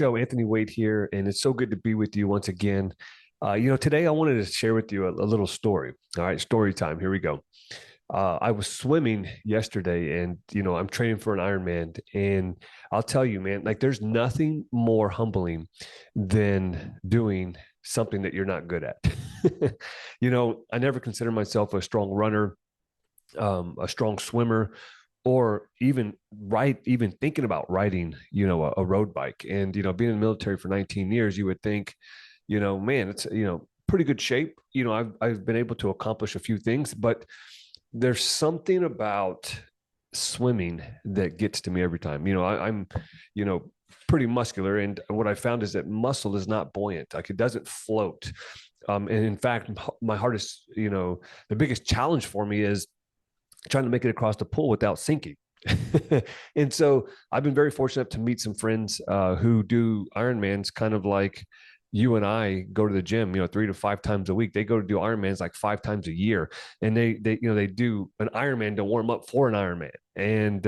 show. Anthony Wade here, and it's so good to be with you once again. Today I wanted to share with you a little story. All right, story time. Here we go. I was swimming yesterday, and I'm training for an Ironman, and I'll tell you, man, like there's nothing more humbling than doing something that you're not good at. I never consider myself a strong runner, a strong swimmer, or even thinking about riding, a road bike. And, being in the military for 19 years, you would think, man, it's, pretty good shape. I've been able to accomplish a few things, but there's something about swimming that gets to me every time. I'm, you know, pretty muscular. And what I found is that muscle is not buoyant. Like it doesn't float. And in fact, my hardest, the biggest challenge for me is trying to make it across the pool without sinking. And so I've been very fortunate to meet some friends who do Ironmans, kind of like you and I go to the gym, 3 to 5 times a week. They go to do Ironmans like 5 times a year, and they do an Ironman to warm up for an Ironman. And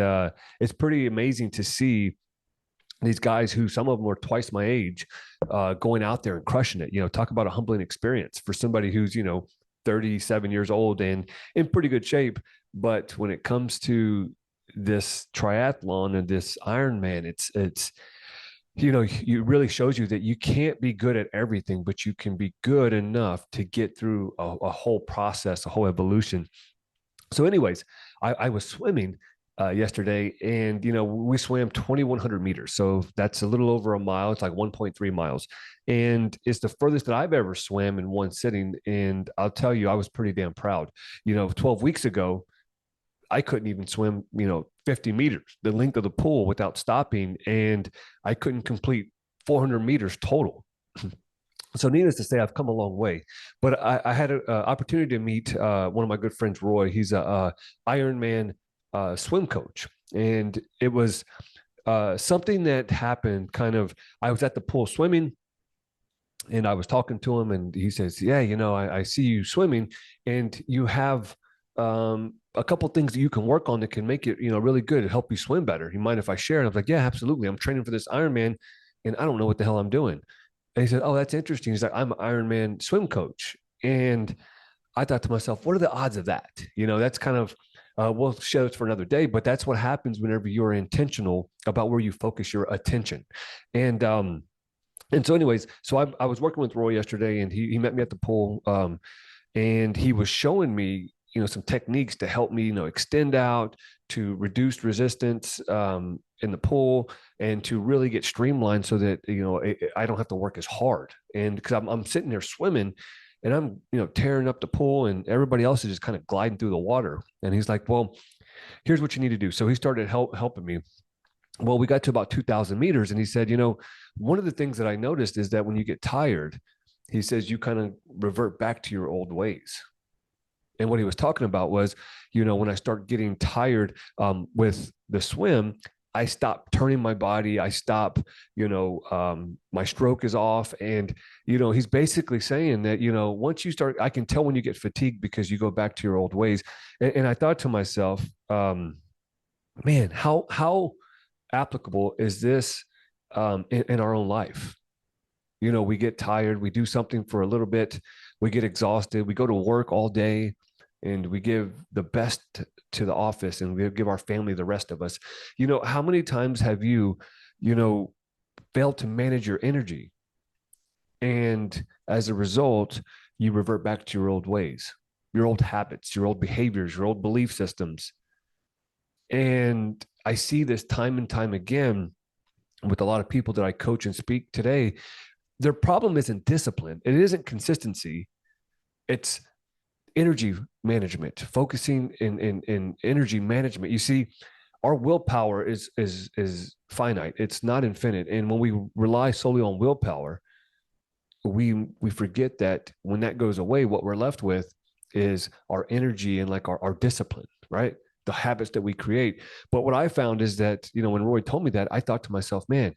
it's pretty amazing to see these guys who some of them are twice my age, going out there and crushing it. Talk about a humbling experience for somebody who's 37 years old and in pretty good shape. But when it comes to this triathlon and this Ironman, it's it really shows you that you can't be good at everything, but you can be good enough to get through a whole process, a whole evolution. So, anyways, I was swimming yesterday, and we swam 2,100 meters, so that's a little over a mile. It's like 1.3 miles, and it's the furthest that I've ever swam in one sitting. And I'll tell you, I was pretty damn proud. 12 weeks ago, I couldn't even swim, 50 meters, the length of the pool, without stopping. And I couldn't complete 400 meters total. So needless to say, I've come a long way. But I had an opportunity to meet one of my good friends, Roy. He's a Ironman swim coach. And it was something that happened kind of, I was at the pool swimming, and I was talking to him, and he says, yeah, I see you swimming, and you have a couple of things that you can work on that can make it, really good, help you swim better. You mind if I share? And I was like, yeah, absolutely. I'm training for this Ironman, and I don't know what the hell I'm doing. And he said, oh, that's interesting. He's like, I'm an Ironman swim coach. And I thought to myself, what are the odds of that? That's kind of, we'll share this for another day, but that's what happens whenever you're intentional about where you focus your attention. And so anyways, so I was working with Roy yesterday, and he met me at the pool, and he was showing me, some techniques to help me, extend out, to reduce resistance in the pool, and to really get streamlined so that, I don't have to work as hard. And because I'm sitting there swimming, and I'm, tearing up the pool, and everybody else is just kind of gliding through the water. And he's like, well, here's what you need to do. So he started helping me. Well, we got to about 2,000 meters, and he said, one of the things that I noticed is that when you get tired, he says, you kind of revert back to your old ways. And what he was talking about was, when I start getting tired with the swim, I stop turning my body. I stop, my stroke is off. And, he's basically saying that, once you start, I can tell when you get fatigued because you go back to your old ways. And I thought to myself, man, how applicable is this in our own life? We get tired, we do something for a little bit, we get exhausted, we go to work all day, and we give the best to the office, and we give our family the rest of us. How many times have you, failed to manage your energy? And as a result, you revert back to your old ways, your old habits, your old behaviors, your old belief systems. And I see this time and time again with a lot of people that I coach and speak today. Their problem isn't discipline. It isn't consistency. It's energy management, focusing in energy management. You see, our willpower is finite. It's not infinite. And when we rely solely on willpower, we forget that when that goes away, what we're left with is our energy and like our discipline, right? The habits that we create. But what I found is that, when Roy told me that, I thought to myself, man,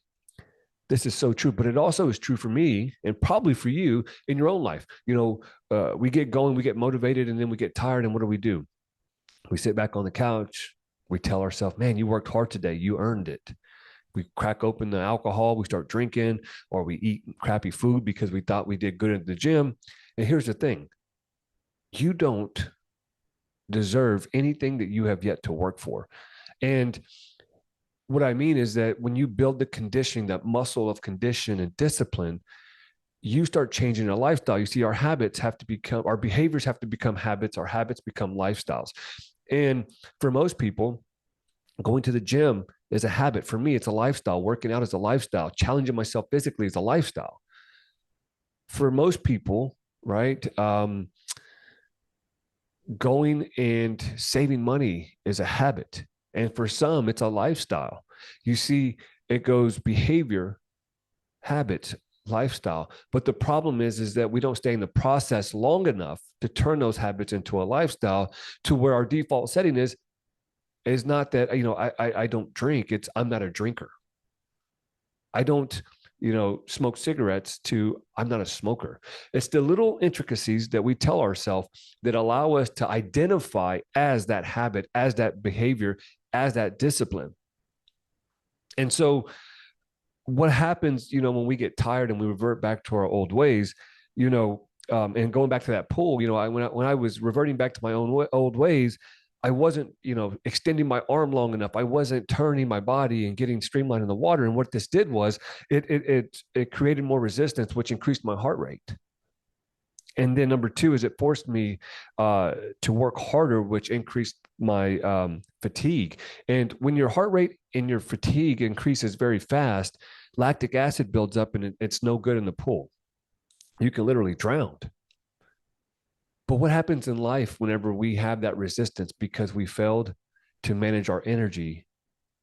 this is so true. But it also is true for me, and probably for you in your own life. We get going, we get motivated, and then we get tired. And what do? We sit back on the couch. We tell ourselves, man, you worked hard today. You earned it. We crack open the alcohol, we start drinking, or we eat crappy food because we thought we did good at the gym. And here's the thing, you don't deserve anything that you have yet to work for. And what I mean is that when you build the conditioning, that muscle of condition and discipline, you start changing a lifestyle. You see, our habits have to become, our behaviors have to become habits, our habits become lifestyles. And for most people, going to the gym is a habit. For me, it's a lifestyle. Working out is a lifestyle. Challenging myself physically is a lifestyle. For most people, right? Going and saving money is a habit. And for some, it's a lifestyle. You see, it goes behavior, habits, lifestyle. But the problem is that we don't stay in the process long enough to turn those habits into a lifestyle, to where our default setting is not that, I don't drink. It's I'm not a drinker. I don't, smoke cigarettes, to I'm not a smoker. It's the little intricacies that we tell ourselves that allow us to identify as that habit, as that behavior, as that discipline. And so what happens, when we get tired and we revert back to our old ways, and going back to that pool, when I was reverting back to my own old ways, I wasn't, extending my arm long enough. I wasn't turning my body and getting streamlined in the water. And what this did was it created more resistance, which increased my heart rate. And then number two is it forced me to work harder, which increased my fatigue. And when your heart rate and your fatigue increases very fast, lactic acid builds up, and it's no good in the pool. You can literally drown. But what happens in life whenever we have that resistance because we failed to manage our energy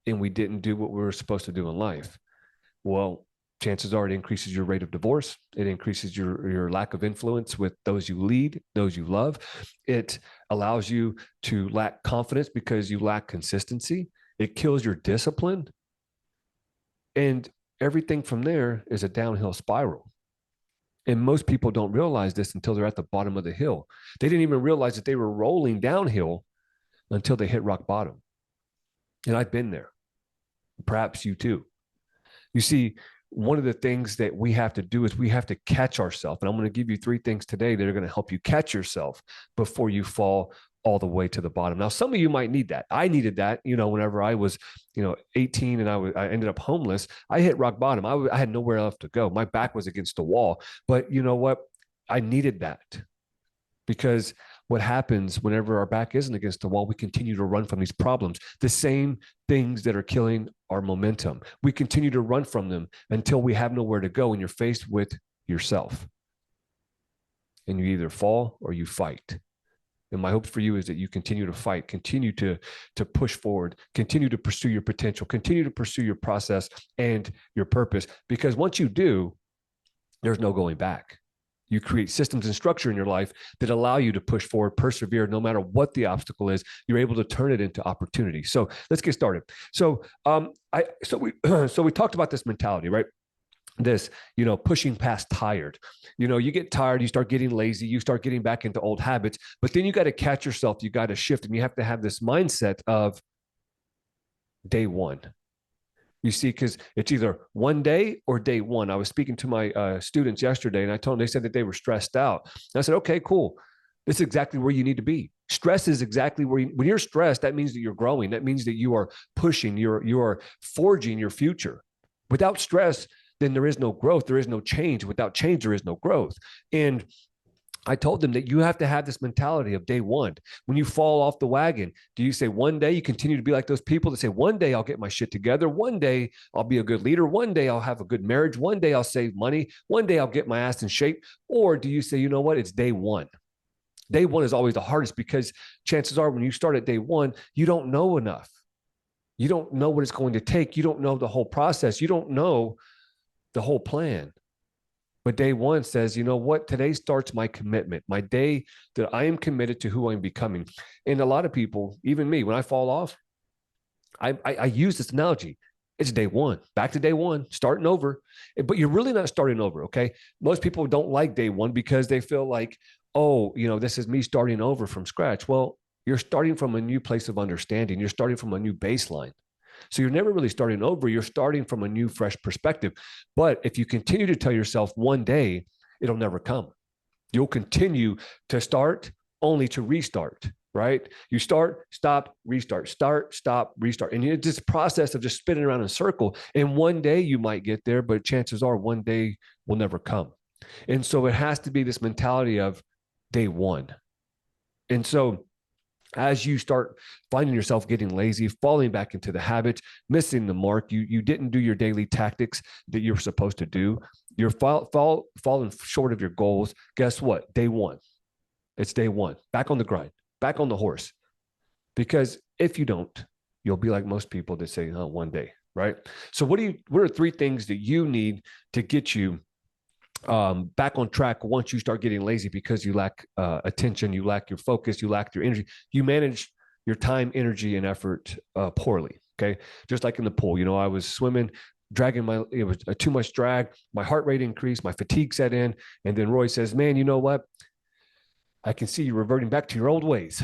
and we didn't do what we were supposed to do in life? Well, chances are it increases your rate of divorce. It increases your lack of influence with those you lead, those you love. It allows you to lack confidence because you lack consistency. It kills your discipline. And everything from there is a downhill spiral. And most people don't realize this until they're at the bottom of the hill. They didn't even realize that they were rolling downhill until they hit rock bottom. And I've been there. Perhaps you too. You see, one of the things that we have to do is we have to catch ourselves. And I'm going to give you 3 things today that are going to help you catch yourself before you fall all the way to the bottom. Now, some of you might need that. I needed that, whenever I was, 18 and I ended up homeless. I hit rock bottom. I had nowhere else to go. My back was against the wall. But you know what? I needed that, because what happens whenever our back isn't against the wall, we continue to run from these problems, the same things that are killing our momentum. We continue to run from them until we have nowhere to go, and you're faced with yourself. And you either fall or you fight. And my hope for you is that you continue to fight, continue to push forward, continue to pursue your potential, continue to pursue your process and your purpose. Because once you do, there's no going back. You create systems and structure in your life that allow you to push forward, persevere, no matter what the obstacle is. You're able to turn it into opportunity. So let's get started. So we talked about this mentality, right? This, pushing past tired. You get tired, you start getting lazy, you start getting back into old habits, but then you got to catch yourself, you got to shift, and you have to have this mindset of day one. You see, because it's either one day or day one. I was speaking to my students yesterday, and I told them, they said that they were stressed out. And I said, okay, cool. This is exactly where you need to be. Stress is exactly where when you're stressed, that means that you're growing. That means that you are pushing, you are forging your future. Without stress, then there is no growth. There is no change. Without change, there is no growth. And I told them that you have to have this mentality of day one. When you fall off the wagon, do you say one day you continue to be like those people that say, one day I'll get my shit together. One day I'll be a good leader. One day I'll have a good marriage. One day I'll save money. One day I'll get my ass in shape. Or do you say, you know what? It's day one. Day one is always the hardest, because chances are when you start at day one, you don't know enough. You don't know what it's going to take. You don't know the whole process. You don't know the whole plan. But day one says, you know what? Today starts my commitment, my day that I am committed to who I'm becoming. And a lot of people, even me, when I fall off, I use this analogy. It's day one, back to day one, starting over. But you're really not starting over, okay? Most people don't like day one because they feel like, oh, this is me starting over from scratch. Well, you're starting from a new place of understanding. You're starting from a new baseline. So you're never really starting over. You're starting from a new, fresh perspective. But if you continue to tell yourself one day, it'll never come. You'll continue to start only to restart, right? You start, stop, restart, start, stop, restart. And it's this process of just spinning around in a circle. And one day you might get there, but chances are one day will never come. And so it has to be this mentality of day one. And so as you start finding yourself getting lazy, falling back into the habits, missing the mark, you didn't do your daily tactics that you're supposed to do, you're falling short of your goals. Guess what? Day one. It's day one. Back on the grind, back on the horse. Because if you don't, you'll be like most people that say, oh, one day, right? So what are 3 things that you need to get you back on track once you start getting lazy because you lack attention, you lack your focus, you lack your energy, you manage your time, energy, and effort poorly. Okay. Just like in the pool, I was swimming, dragging it was too much drag. My heart rate increased, my fatigue set in. And then Roy says, man, you know what? I can see you reverting back to your old ways.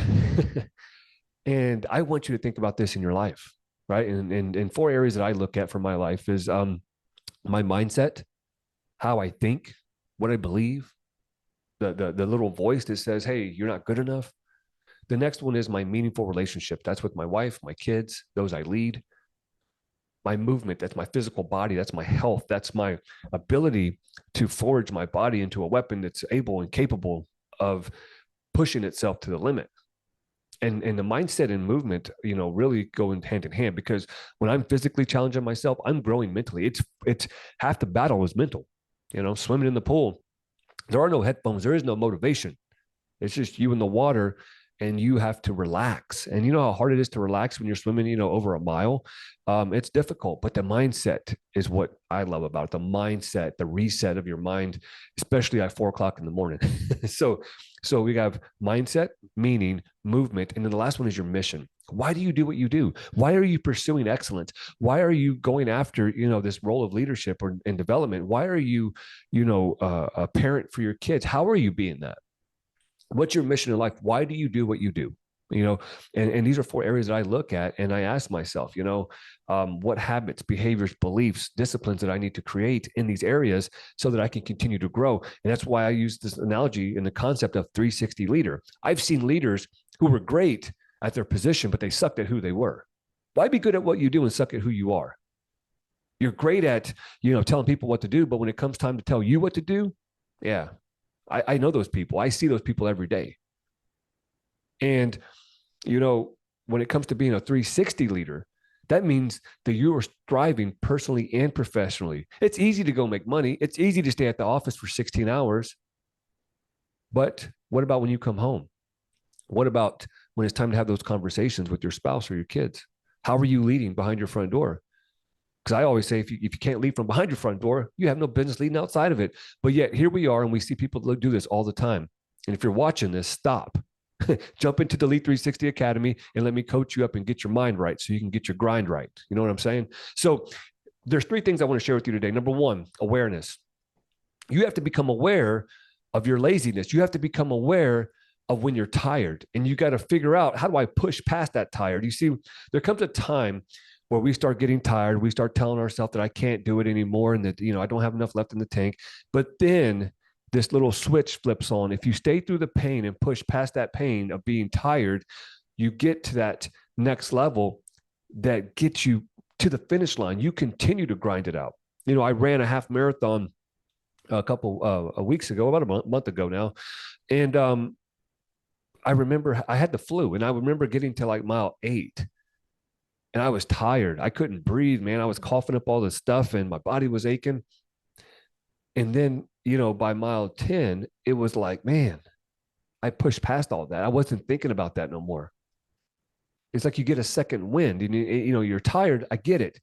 And I want you to think about this in your life, right? And 4 areas that I look at for my life is my mindset, how I think, what I believe, the little voice that says, hey, you're not good enough. The next one is my meaningful relationship. That's with my wife, my kids, those I lead. My movement, that's my physical body, that's my health, that's my ability to forge my body into a weapon that's able and capable of pushing itself to the limit. And the mindset and movement, really go in hand, because when I'm physically challenging myself, I'm growing mentally. It's half the battle is mental. Swimming in the pool, there are no headphones. There is no motivation. It's just you in the water, and you have to relax. And you know how hard it is to relax when you're swimming, over a mile. It's difficult, but the mindset is what I love about it. The mindset, the reset of your mind, especially at 4:00 in the morning. So we have mindset, meaning, movement. And then the last one is your mission. Why do you do what you do? Why are you pursuing excellence? Why are you going after, this role of leadership and development? Why are you, a parent for your kids? How are you being that? What's your mission in life? Why do you do what you do? And these are 4 areas that I look at, and I ask myself, what habits, behaviors, beliefs, disciplines that I need to create in these areas so that I can continue to grow. And that's why I use this analogy in the concept of 360 leader. I've seen leaders who were great at their position, but they sucked at who they were. Why be good at what you do and suck at who you are? You're great at, telling people what to do, but when it comes time to tell you what to do, yeah, I know those people. I see those people every day. And, when it comes to being a 360 leader, that means that you are striving personally and professionally. It's easy to go make money. It's easy to stay at the office for 16 hours. But what about when you come home? What about when it's time to have those conversations with your spouse or your kids? How are you leading behind your front door? Because I always say, if you can't lead from behind your front door, you have no business leading outside of it. But yet here we are, and we see people do this all the time. And if you're watching this, stop. Jump into the Elite 360 Academy and let me coach you up and get your mind right so you can get your grind right. You know what I'm saying? So there's 3 things I want to share with you today. Number 1, awareness. You have to become aware of your laziness. You have to become aware of when you're tired, and you got to figure out, how do I push past that tired? You see, there comes a time where we start getting tired. We start telling ourselves that I can't do it anymore, and that, I don't have enough left in the tank. But then this little switch flips on. If you stay through the pain and push past that pain of being tired, you get to that next level that gets you to the finish line. You continue to grind it out. I ran a half marathon a couple of weeks ago, about a month ago now. And I remember I had the flu, and I remember getting to like mile 8, and I was tired. I couldn't breathe, man. I was coughing up all this stuff, and my body was aching. And then, by mile 10, it was like, man, I pushed past all that. I wasn't thinking about that no more. It's like you get a second wind, and you're tired. I get it.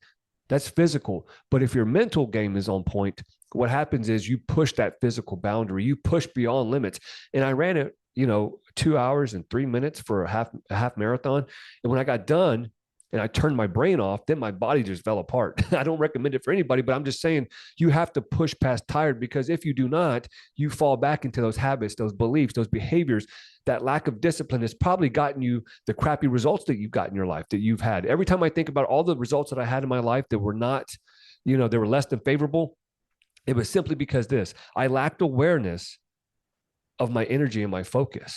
That's physical. But if your mental game is on point, what happens is you push that physical boundary. You push beyond limits. And I ran it, 2 hours and 3 minutes for a half marathon. And when I got done, and I turned my brain off, then my body just fell apart. I don't recommend it for anybody, but I'm just saying you have to push past tired, because if you do not, you fall back into those habits, those beliefs, those behaviors. That lack of discipline has probably gotten you the crappy results that you've got in your life, that you've had. Every time I think about all the results that I had in my life that were not, they were less than favorable, it was simply because I lacked awareness of my energy and my focus.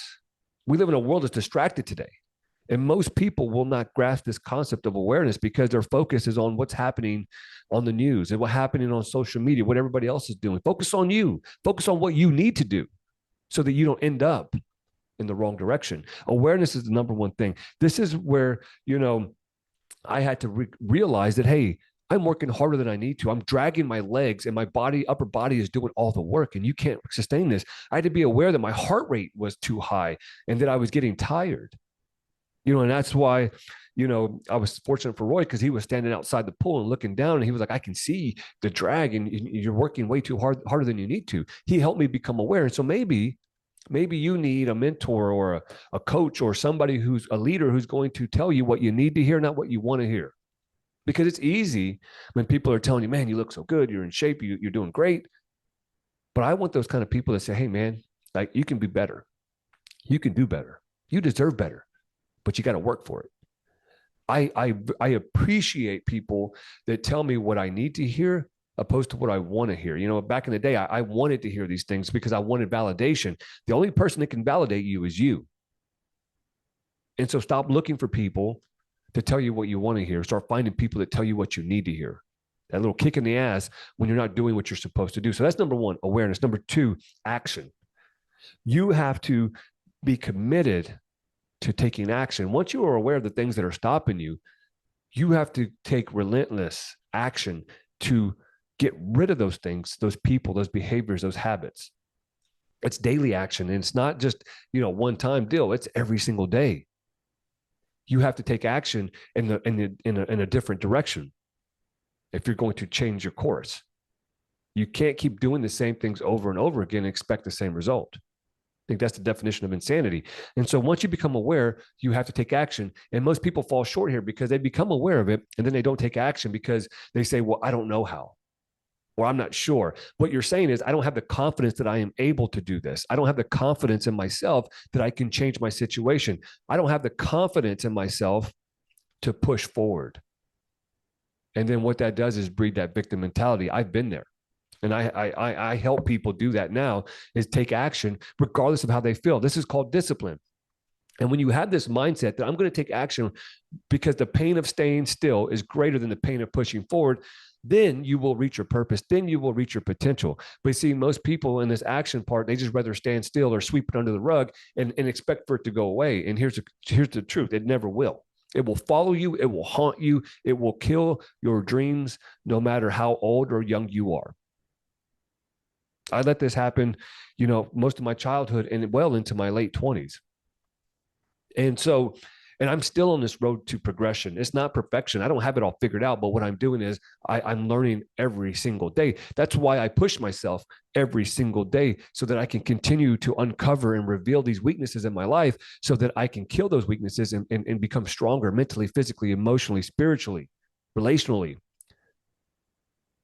We live in a world that's distracted today. And most people will not grasp this concept of awareness because their focus is on what's happening on the news and what's happening on social media, what everybody else is doing. Focus on you. Focus on what you need to do so that you don't end up in the wrong direction. Awareness is the number one thing. This is where, I had to realize that, hey, I'm working harder than I need to. I'm dragging my legs and my upper body is doing all the work, and you can't sustain this. I had to be aware that my heart rate was too high and that I was getting tired. And that's why, I was fortunate for Roy, because he was standing outside the pool and looking down, and he was like, I can see the drag and you're working way too harder than you need to. He helped me become aware. And so maybe you need a mentor or a coach or somebody who's a leader who's going to tell you what you need to hear, not what you want to hear. Because it's easy when people are telling you, man, you look so good, you're in shape, you're doing great. But I want those kind of people that say, hey, man, like, you can be better. You can do better. You deserve better, but you got to work for it. I appreciate people that tell me what I need to hear opposed to what I want to hear. Back in the day, I wanted to hear these things because I wanted validation. The only person that can validate you is you. And so stop looking for people to tell you what you want to hear. Start finding people that tell you what you need to hear. That little kick in the ass when you're not doing what you're supposed to do. So that's number one, awareness. Number two, action. You have to be committed to taking action. Once you are aware of the things that are stopping you, you have to take relentless action to get rid of those things, those people, those behaviors, those habits. It's daily action. And it's not just, one-time deal. It's every single day. You have to take action in a different direction if you're going to change your course. You can't keep doing the same things over and over again and expect the same result. I think that's the definition of insanity. And so once you become aware, you have to take action. And most people fall short here because they become aware of it and then they don't take action because they say, well, I don't know how, or I'm not sure. What you're saying is, I don't have the confidence that I am able to do this. I don't have the confidence in myself that I can change my situation. I don't have the confidence in myself to push forward. And then what that does is breed that victim mentality. I've been there. And I help people do that now, is take action regardless of how they feel. This is called discipline. And when you have this mindset that I'm going to take action because the pain of staying still is greater than the pain of pushing forward, then you will reach your purpose. Then you will reach your potential. But see, most people in this action part, they just rather stand still or sweep it under the rug and expect for it to go away. And here's the truth. It never will. It will follow you. It will haunt you. It will kill your dreams, no matter how old or young you are. I let this happen, most of my childhood and well into my late 20s. And I'm still on this road to progression. It's not perfection. I don't have it all figured out, but what I'm doing is I'm learning every single day. That's why I push myself every single day, so that I can continue to uncover and reveal these weaknesses in my life, so that I can kill those weaknesses and become stronger mentally, physically, emotionally, spiritually, relationally.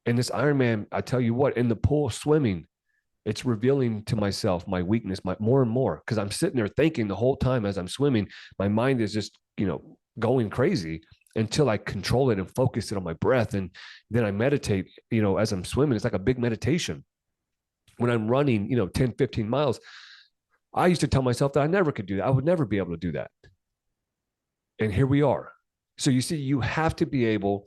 And this Ironman, I tell you what, in the pool swimming, it's revealing to myself my weakness, more and more, because I'm sitting there thinking the whole time as I'm swimming, my mind is just, going crazy until I control it and focus it on my breath. And then I meditate, as I'm swimming. It's like a big meditation. When I'm running, 10, 15 miles, I used to tell myself that I never could do that. I would never be able to do that. And here we are. So you see, you have to be able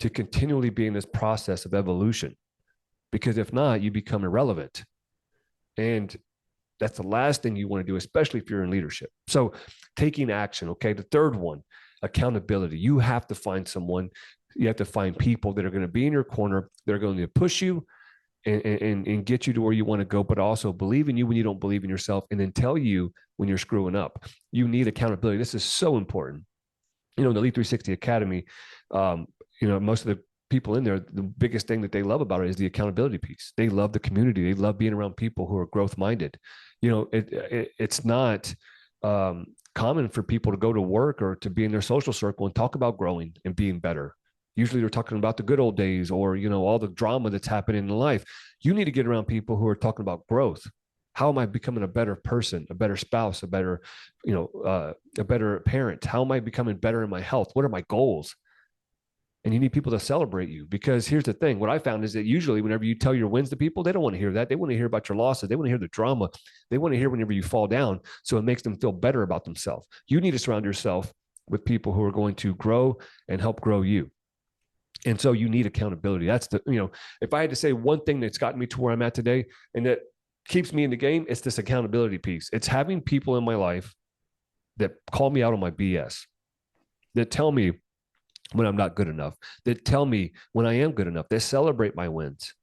to continually be in this process of evolution. Because if not, you become irrelevant. And that's the last thing you want to do, especially if you're in leadership. So taking action, okay? The third one, accountability. You have to find someone, you have to find people that are going to be in your corner. They're going to push you and get you to where you want to go, but also believe in you when you don't believe in yourself, and then tell you when you're screwing up. You need accountability. This is so important. In the Elite 360 Academy, most of the people in there, the biggest thing that they love about it is the accountability piece. They love the community. They love being around people who are growth minded. It's not common for people to go to work or to be in their social circle and talk about growing and being better. Usually they're talking about the good old days or, all the drama that's happening in life. You need to get around people who are talking about growth. How am I becoming a better person, a better spouse, a better, a better parent? How am I becoming better in my health? What are my goals? And you need people to celebrate you, because here's the thing. What I found is that usually whenever you tell your wins to people, they don't want to hear that. They want to hear about your losses. They want to hear the drama. They want to hear whenever you fall down. So it makes them feel better about themselves. You need to surround yourself with people who are going to grow and help grow you. And so you need accountability. That's if I had to say one thing that's gotten me to where I'm at today and that keeps me in the game, it's this accountability piece. It's having people in my life that call me out on my BS, that tell me when I'm not good enough, that tell me when I am good enough, that celebrate my wins,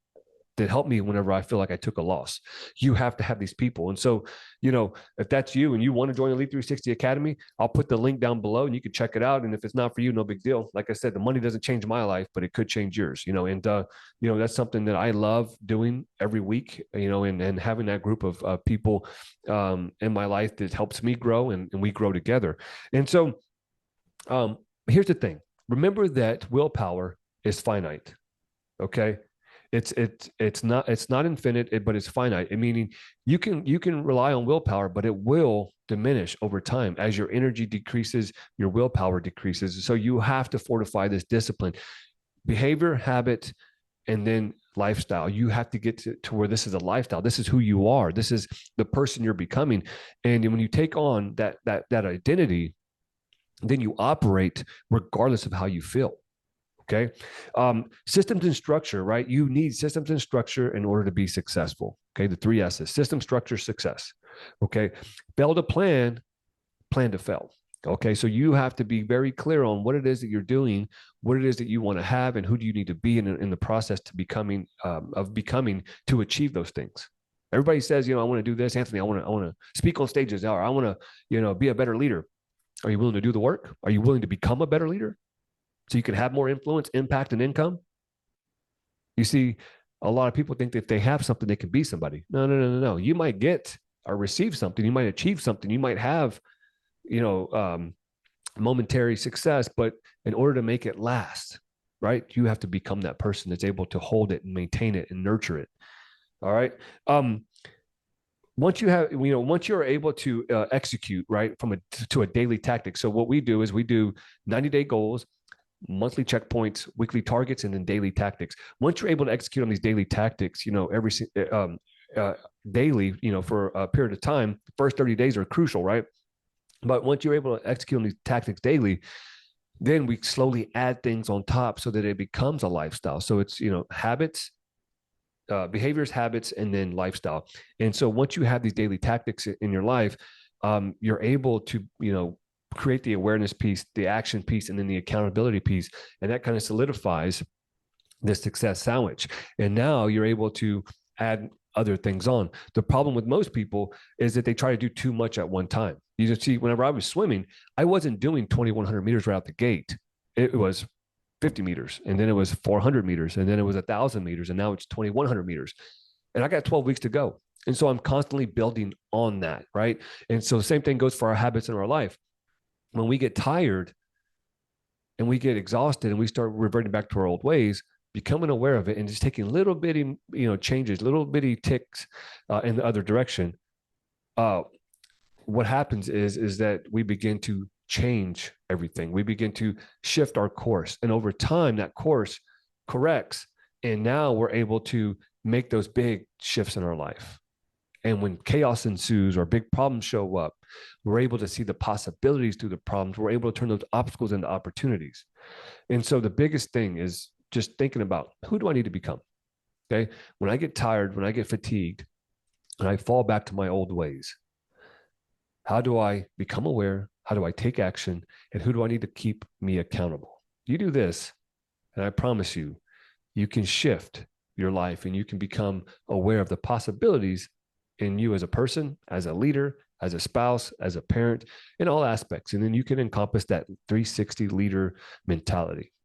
that help me whenever I feel like I took a loss. You have to have these people. And so, if that's you and you want to join Elite 360 Academy, I'll put the link down below and you can check it out. And if it's not for you, no big deal. Like I said, the money doesn't change my life, but it could change yours, and, that's something that I love doing every week, and having that group of people in my life that helps me grow and we grow together. And so here's the thing. Remember that willpower is finite. Okay. It's not infinite, but it's finite. Meaning you can rely on willpower, but it will diminish over time as your energy decreases, your willpower decreases. So you have to fortify this discipline, behavior, habit, and then lifestyle. You have to get to where this is a lifestyle. This is who you are. This is the person you're becoming. And when you take on that identity, then you operate regardless of how you feel. Okay. Systems and structure, right? You need systems and structure in order to be successful. Okay. The 3 S's: system, structure, success. Okay. Fail to plan, plan to fail. Okay. So you have to be very clear on what it is that you're doing, what it is that you want to have, and who do you need to be in the process to becoming to achieve those things. Everybody says, I want to do this, Anthony. I want to speak on stages, or I want to, be a better leader. Are you willing to do the work? Are you willing to become a better leader so you can have more influence, impact, and income? You see, a lot of people think that if they have something, they can be somebody. No. You might get or receive something. You might achieve something. You might have, momentary success, but in order to make it last, right, you have to become that person that's able to hold it and maintain it and nurture it. All right. Once you're able to execute, right, to a daily tactic. So what we do is we do 90-day goals, monthly checkpoints, weekly targets, and then daily tactics. Once you're able to execute on these daily tactics, daily, for a period of time, the first 30 days are crucial, right? But once you're able to execute on these tactics daily, then we slowly add things on top so that it becomes a lifestyle. So it's, habits, behaviors, habits, and then lifestyle. And so once you have these daily tactics in your life, you're able to, create the awareness piece, the action piece, and then the accountability piece. And that kind of solidifies the success sandwich. And now you're able to add other things on. The problem with most people is that they try to do too much at one time. You just see, whenever I was swimming, I wasn't doing 2,100 meters right out the gate. It was 50 meters, and then it was 400 meters, and then it was 1,000 meters, and now it's 2,100 meters. And I got 12 weeks to go. And so I'm constantly building on that, right? And so the same thing goes for our habits in our life. When we get tired and we get exhausted and we start reverting back to our old ways, becoming aware of it and just taking little bitty, changes, little bitty ticks in the other direction. What happens is that we begin to change everything. We begin to shift our course, and over time that course corrects. And now we're able to make those big shifts in our life. And when chaos ensues or big problems show up, we're able to see the possibilities through the problems. We're able to turn those obstacles into opportunities. And so the biggest thing is just thinking about, who do I need to become? Okay. When I get tired, when I get fatigued, and I fall back to my old ways, how do I become aware? How do I take action? And who do I need to keep me accountable? You do this, and I promise you, you can shift your life and you can become aware of the possibilities in you as a person, as a leader, as a spouse, as a parent, in all aspects. And then you can encompass that 360 leader mentality.